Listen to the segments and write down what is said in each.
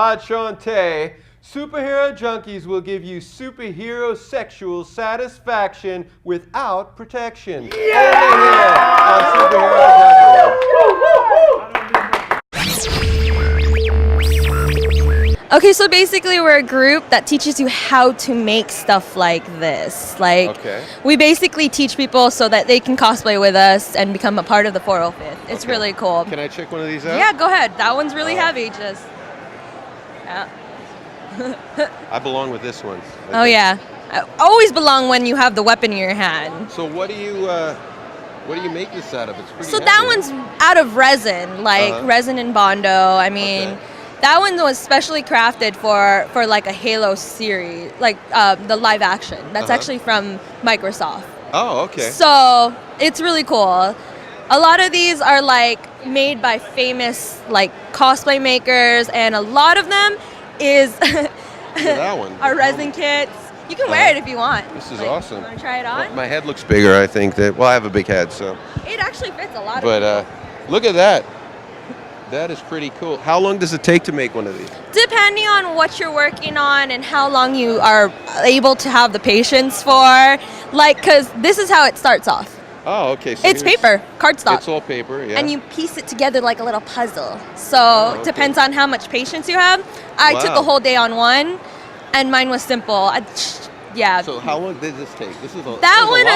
Todd Shante. Superhero Junkies will give you superhero sexual satisfaction without protection. Yeah! Only here on Superhero Junkies. Okay, so basically we're a group that teaches you how to make stuff like this. We basically teach people so that they can cosplay with us and become a part of the 405th. It's really cool. Can I check one of these out? Yeah, go ahead. That one's really heavy. Just yeah. I belong with this one. Oh yeah, I always belong when you have the weapon in your hand. So what do you make this out of? It's pretty So heavy. that one's out of resin, resin and Bondo. I mean, that one was specially crafted for like a Halo series, like the live action. That's actually from Microsoft. Oh, okay. So it's really cool. A lot of these are like made by famous like cosplay makers, and a lot of them is that one. our resin kits. You can wear it if you want. This is awesome. You want to try it on? Well, my head looks bigger, I think. I have a big head, so. It actually fits a lot of people. Look at that. That is pretty cool. How long does it take to make one of these? Depending on what you're working on and how long you are able to have the patience for. Because this is how it starts off. Oh, okay. So it's paper, cardstock. It's all paper, yeah. And you piece it together like a little puzzle. So it depends on how much patience you have. I took a whole day on one, and mine was simple. So how long did this take? This is a lot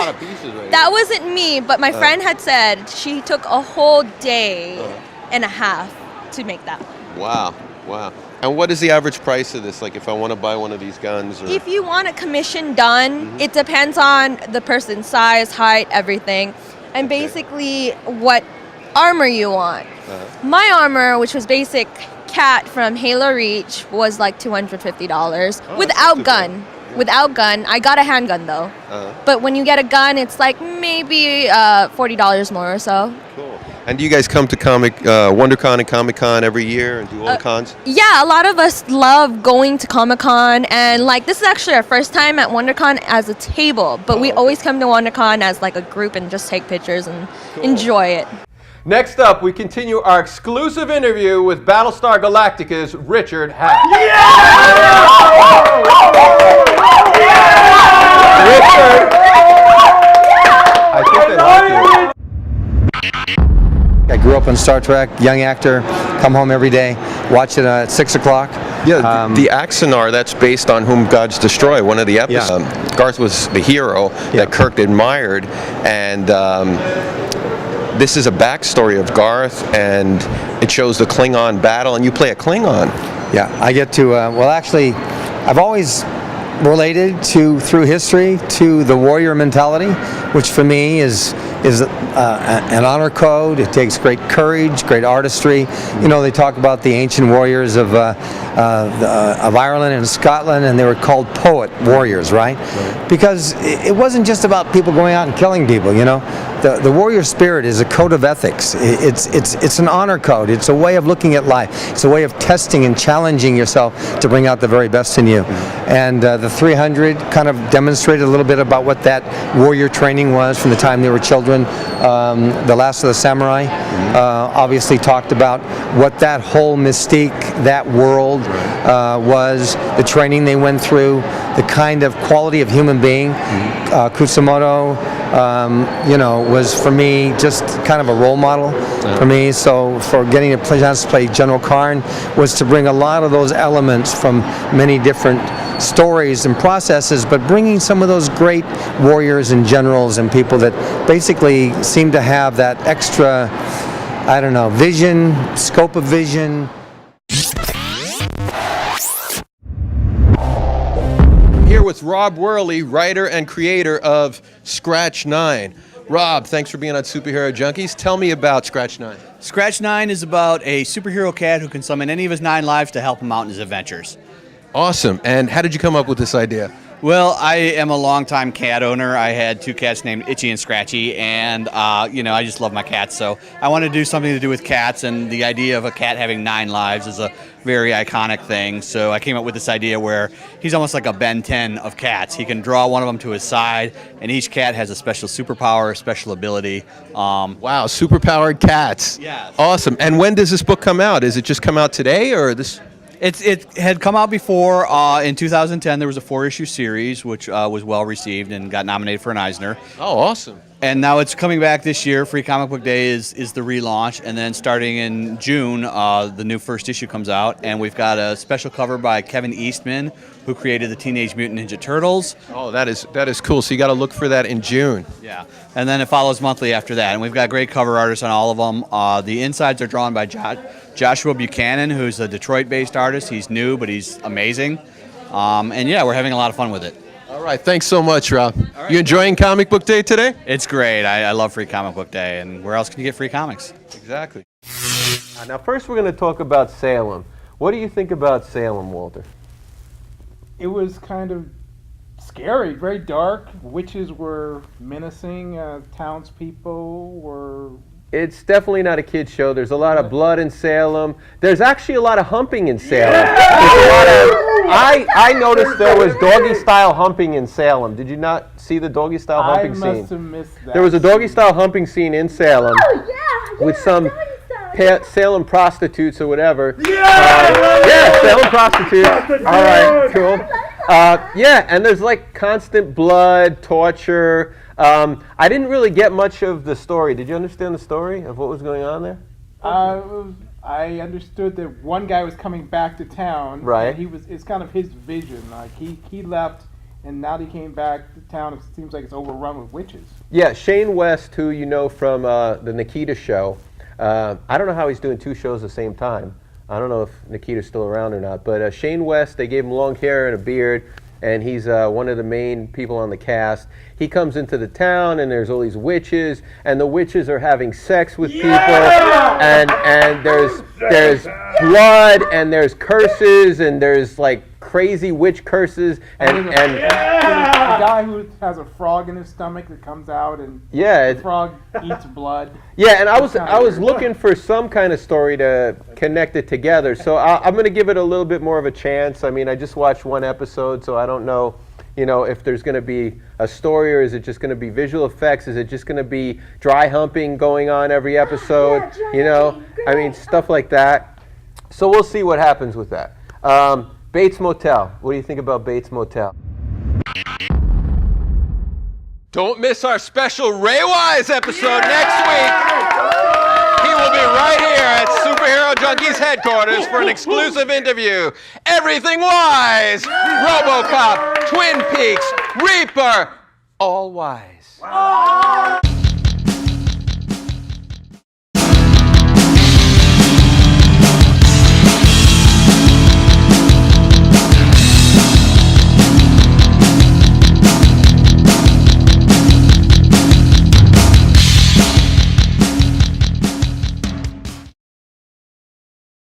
of pieces right That here. wasn't me, but my friend had said she took a whole day and a half to make that one. Wow. And what is the average price of this? Like if I want to buy one of these guns? Or... If you want a commission done, it depends on the person's size, height, everything. And basically what armor you want. My armor, which was basic cat from Halo Reach, was like $250 without gun. Without gun. I got a handgun though. But when you get a gun, it's like maybe $40 more or so. Cool. And do you guys come to WonderCon and Comic-Con every year and do all the cons? Yeah, a lot of us love going to Comic-Con, and like this is actually our first time at WonderCon as a table, but we always come to WonderCon as like a group and just take pictures and enjoy it. Next up, we continue our exclusive interview with Battlestar Galactica's Richard Hatch. Richard! I think they like you. I grew up on Star Trek, young actor, come home every day, watch it at 6 o'clock. Yeah, the Axanar, that's based on Whom Gods Destroy, one of the episodes. Garth was the hero that Kirk admired, and this is a backstory of Garth, and it shows the Klingon battle, and you play a Klingon. Yeah, I get to, actually, I've always related through history to the warrior mentality, which for me is an honor code. It takes great courage, great artistry. You know, they talk about the ancient warriors of Ireland and Scotland, and they were called poet warriors, right? Because it wasn't just about people going out and killing people. You know, the warrior spirit is a code of ethics. It's an honor code. It's a way of looking at life. It's a way of testing and challenging yourself to bring out the very best in you. And the 300 kind of demonstrated a little bit about what that warrior training was from the time they were children. The Last of the Samurai obviously talked about what that whole mystique, that world was, the training they went through, the kind of quality of human being. Kusumoto, was for me just kind of a role model for me. So for getting a chance to play General Karn was to bring a lot of those elements from many different stories and processes, but bringing some of those great warriors and generals and people that basically seem to have that extra, vision, scope of vision. Here with Rob Worley, writer and creator of Scratch 9. Rob, thanks for being on Superhero Junkies. Tell me about Scratch 9. Scratch 9 is about a superhero cat who can summon any of his 9 lives to help him out in his adventures. Awesome. And how did you come up with this idea? Well, I am a longtime cat owner. I had 2 cats named Itchy and Scratchy, and I just love my cats. So I wanted to do something to do with cats, and the idea of a cat having 9 lives is a very iconic thing. So I came up with this idea where he's almost like a Ben 10 of cats. He can draw one of them to his side, and each cat has a special superpower, a special ability. Wow, superpowered cats. Yeah. Awesome. And when does this book come out? Is it just come out today, or this? It had come out before. In 2010, there was a 4-issue series, which was well received and got nominated for an Eisner. Oh, awesome. And now it's coming back this year. Free Comic Book Day is the relaunch, and then starting in June, the new first issue comes out, and we've got a special cover by Kevin Eastman, who created the Teenage Mutant Ninja Turtles. Oh, that is cool. So you got to look for that in June. Yeah, and then it follows monthly after that, and we've got great cover artists on all of them. The insides are drawn by Joshua Buchanan, who's a Detroit-based artist. He's new, but he's amazing. And yeah, we're having a lot of fun with it. All right, thanks so much, Rob. You enjoying Comic Book Day today? It's great. I love Free Comic Book Day, and where else can you get free comics? Exactly. Now, first we're going to talk about Salem. What do you think about Salem, Walter? It was kind of scary, very dark. Witches were menacing. Townspeople were. It's definitely not a kid's show. There's a lot of blood in Salem. There's actually a lot of humping in Salem. I noticed there was doggy-style humping in Salem. Did you not see the doggy-style humping scene? I must have missed that. There was a doggy-style humping scene in Salem with some Salem prostitutes or whatever. Yeah, Salem prostitutes. All right, cool. Yeah, and there's like constant blood, torture. I didn't really get much of the story. Did you understand the story of what was going on there? I understood that one guy was coming back to town. Right. And it's kind of his vision. Like he left, and now that he came back to town, it seems like it's overrun with witches. Yeah, Shane West, who you know from the Nikita show. I don't know how he's doing 2 shows at the same time. I don't know if Nikita's still around or not. But Shane West, they gave him long hair and a beard, and he's one of the main people on the cast. He comes into the town, and there's all these witches, and the witches are having sex with people, and there's blood, and there's curses, and there's like crazy witch curses, and the guy who has a frog in his stomach that comes out, and the frog eats blood. Yeah, and I was looking for some kind of story to connect it together, so I'm going to give it a little bit more of a chance. I mean, I just watched 1 episode, so I don't know, if there's going to be a story, or is it just going to be visual effects? Is it just going to be dry humping going on every episode? I mean, stuff like that. So we'll see what happens with that. Bates Motel. What do you think about Bates Motel? Don't miss our special Ray Wise episode next week. He will be right here at Superhero Junkies headquarters for an exclusive interview. Everything Wise, RoboCop, Twin Peaks, Reaper, all wise.